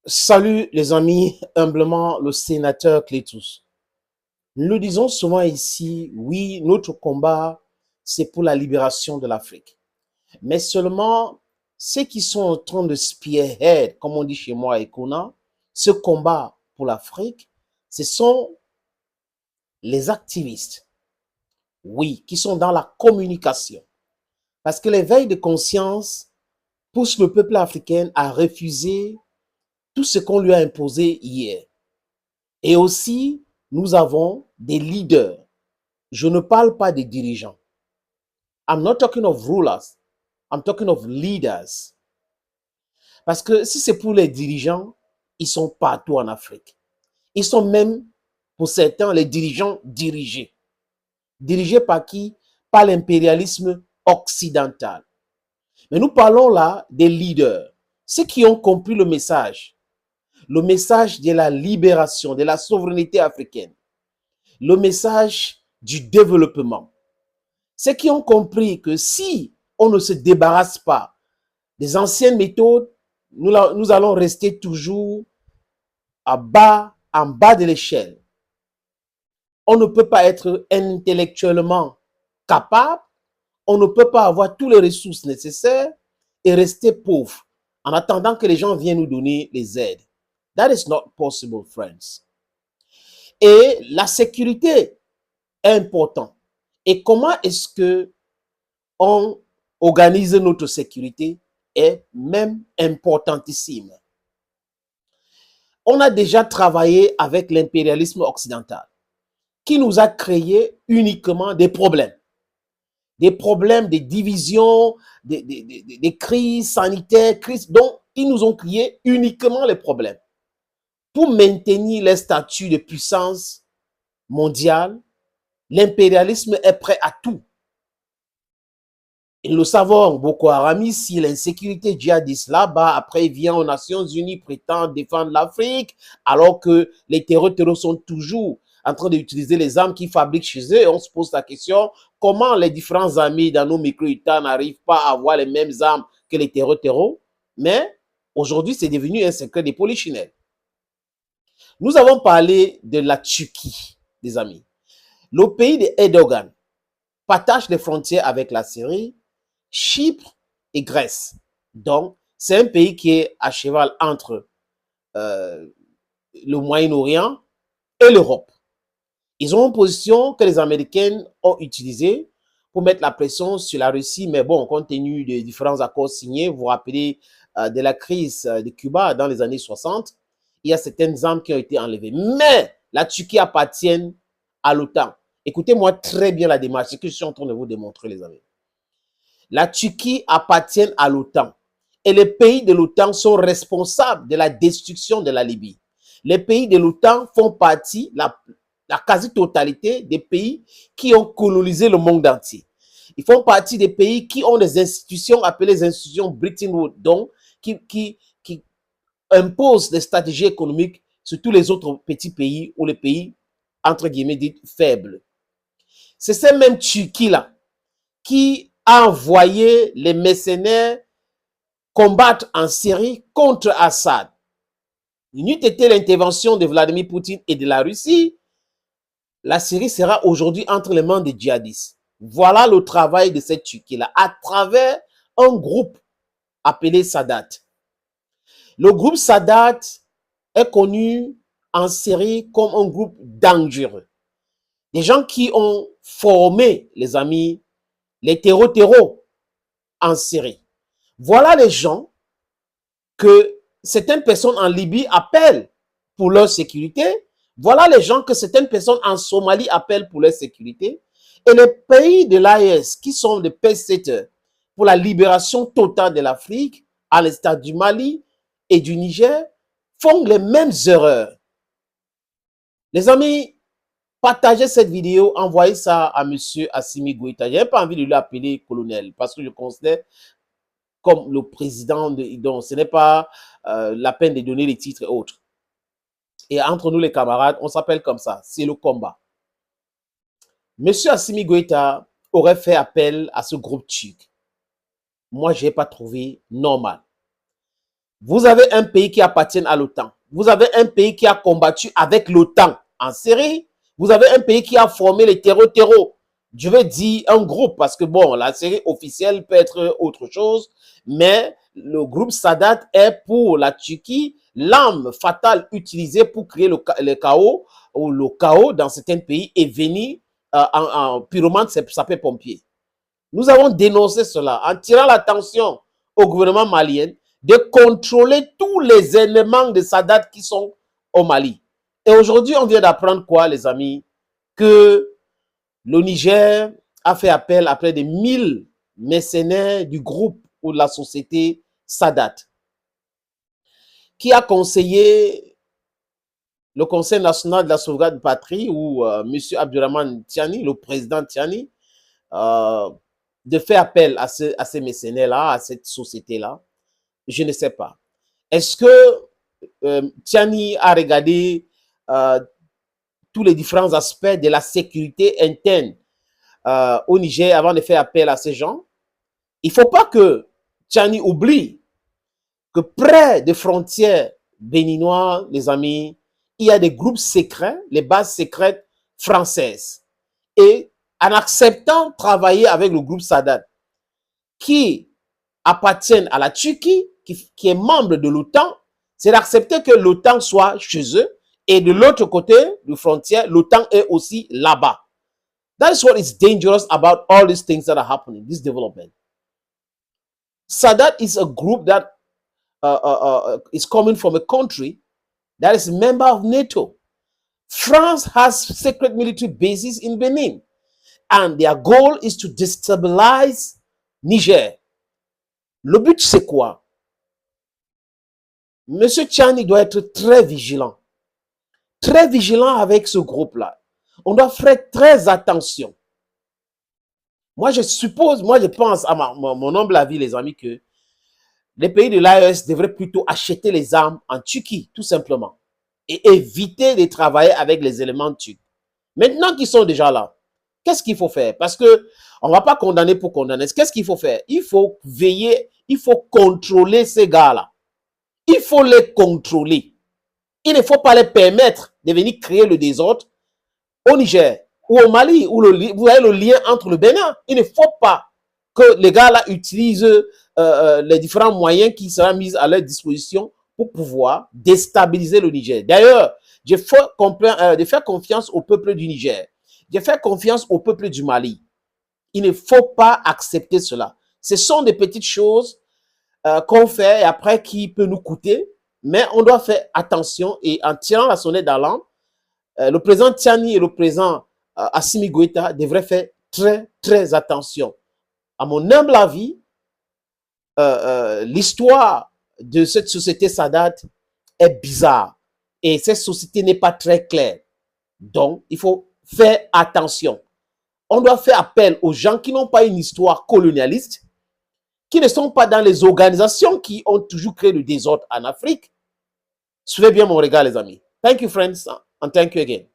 Salut les amis, humblement le sénateur Clétus. Nous disons souvent ici, oui, notre combat, c'est pour la libération de l'Afrique. Mais seulement ceux qui sont en train de spearhead, comme on dit chez moi à Ekona, ce combat pour l'Afrique, ce sont les activistes, oui, qui sont dans la communication. Parce que l'éveil de conscience pousse le peuple africain à refuser tout ce qu'on lui a imposé hier. Et aussi, nous avons des leaders. Je ne parle pas des dirigeants. I'm not talking of rulers. I'm talking of leaders. Parce que si c'est pour les dirigeants, ils sont partout en Afrique. Ils sont même, pour certains, les dirigeants dirigés. Dirigés par qui? Par l'impérialisme occidental. Mais nous parlons là des leaders. Ceux qui ont compris le message. Le message de la libération, de la souveraineté africaine. Le message du développement. Ceux qui ont compris que si on ne se débarrasse pas des anciennes méthodes, nous allons rester toujours en bas de l'échelle. On ne peut pas être intellectuellement capable, on ne peut pas avoir toutes les ressources nécessaires et rester pauvre en attendant que les gens viennent nous donner les aides. That is not possible, friends. Et la sécurité est importante. Et comment est-ce que on organise notre sécurité est même importantissime. On a déjà travaillé avec l'impérialisme occidental qui nous a créé uniquement des problèmes, des divisions, des crises sanitaires, crises dont ils nous ont créé uniquement les problèmes. Pour maintenir les statuts de puissance mondiale, l'impérialisme est prêt à tout. Et nous savons, Boko Haram ici, l'insécurité djihadiste là-bas, après il vient aux Nations Unies, prétend défendre l'Afrique, alors que les terroristes sont toujours en train d'utiliser les armes qu'ils fabriquent chez eux. Et on se pose la question, comment les différents amis dans nos micro-États n'arrivent pas à avoir les mêmes armes que les terroristes? Mais aujourd'hui, c'est devenu un secret des polichinelles. Nous avons parlé de la Turquie, des amis. Le pays de Erdogan partage les frontières avec la Syrie, Chypre et Grèce. Donc, c'est un pays qui est à cheval entre le Moyen-Orient et l'Europe. Ils ont une position que les Américains ont utilisée pour mettre la pression sur la Russie, mais bon, compte tenu des différents accords signés, vous vous rappelez de la crise de Cuba dans les années 60, il y a certaines armes qui ont été enlevées. Mais la Turquie appartient à l'OTAN. Écoutez-moi très bien la démarche, c'est ce que je suis en train de vous démontrer, les amis. La Turquie appartient à l'OTAN et les pays de l'OTAN sont responsables de la destruction de la Libye. Les pays de l'OTAN font partie, la quasi-totalité des pays qui ont colonisé le monde entier. Ils font partie des pays qui ont des institutions appelées les institutions Bretton Woods, donc qui imposent des stratégies économiques sur tous les autres petits pays ou les pays, entre guillemets, dits faibles. C'est ces mêmes Turquie-là qui a envoyé les mercenaires combattre en Syrie contre Assad. N'eût été l'intervention de Vladimir Poutine et de la Russie, la Syrie sera aujourd'hui entre les mains des djihadistes. Voilà le travail de cette Turquie-là, à travers un groupe appelé Sadat. Le groupe Sadat est connu en Syrie comme un groupe dangereux. Des gens qui ont formé, les amis, les terreaux en Syrie. Voilà les gens que certaines personnes en Libye appellent pour leur sécurité. Voilà les gens que certaines personnes en Somalie appellent pour leur sécurité. Et les pays de l'AES, qui sont des pacesetters pour la libération totale de l'Afrique, à l'instar du Mali et du Niger, font les mêmes erreurs. Les amis, partagez cette vidéo, envoyez ça à M. Assimi Goïta. Je n'ai pas envie de l'appeler colonel parce que je considère comme le président, donc ce n'est pas la peine de donner les titres et autres. Et entre nous les camarades, on s'appelle comme ça, c'est le combat. Monsieur Assimi Goïta aurait fait appel à ce groupe turc. Moi, je n'ai pas trouvé normal. Vous avez un pays qui appartient à l'OTAN. Vous avez un pays qui a combattu avec l'OTAN en Syrie. Vous avez un pays qui a formé les terreaux. Je vais dire un groupe parce que bon, la série officielle peut être autre chose, mais le groupe Sadat est pour la Turquie l'arme fatale utilisée pour créer le chaos ou le chaos dans certains pays et venir en pyromane sapeurs-pompiers. Nous avons dénoncé cela en tirant l'attention au gouvernement malien de contrôler tous les éléments de Sadat qui sont au Mali. Et aujourd'hui, on vient d'apprendre quoi, les amis? Que le Niger a fait appel après des 1000 mercenaires du groupe ou de la société Sadat, qui a conseillé le Conseil national de la sauvegarde de patrie ou M. Abdurrahman Tiani, le président Tiani, de faire appel à ces mercenaires-là, à cette société-là. Je ne sais pas. Est-ce que Tiani a regardé tous les différents aspects de la sécurité interne au Niger avant de faire appel à ces gens? Il ne faut pas que Tiani oublie que près des frontières béninoises, les amis, il y a des groupes secrets, les bases secrètes françaises. Et en acceptant de travailler avec le groupe Sadat, qui appartiennent à la Turquie, qui est membre de l'OTAN, c'est d'accepter que l'OTAN soit chez eux. Et de l'autre côté de frontière, l'OTAN est aussi là-bas. That is what is dangerous about all these things that are happening, this development. Sadat is a group that is coming from a country that is a member of NATO. France has secret military bases in Benin, and their goal is to destabilize Niger. Le but, c'est quoi? Monsieur Tiani doit être très vigilant avec ce groupe-là. On doit faire très attention. Moi, je pense à mon humble avis, les amis, que les pays de l'AES devraient plutôt acheter les armes en Turquie, tout simplement, et éviter de travailler avec les éléments turcs. Maintenant qu'ils sont déjà là, qu'est-ce qu'il faut faire? Parce que on ne va pas condamner pour condamner. Qu'est-ce qu'il faut faire? Il faut veiller, il faut contrôler ces gars-là. Il faut les contrôler. Il ne faut pas les permettre de venir créer le désordre au Niger ou au Mali, où vous avez le lien entre le Bénin. Il ne faut pas que les gars-là utilisent les différents moyens qui seront mis à leur disposition pour pouvoir déstabiliser le Niger. D'ailleurs, je fais confiance au peuple du Niger. Je fais confiance au peuple du Mali. Il ne faut pas accepter cela. Ce sont des petites choses qu'on fait et après qui peut nous coûter, mais on doit faire attention et en tirant la sonnette d'alarme, le président Tiani et le président Assimi Goïta devraient faire très, très attention. À mon humble avis, l'histoire de cette société Sadat est bizarre et cette société n'est pas très claire. Donc, il faut faire attention. On doit faire appel aux gens qui n'ont pas une histoire colonialiste, qui ne sont pas dans les organisations qui ont toujours créé le désordre en Afrique. Suivez bien mon regard, les amis. Thank you, friends, and thank you again.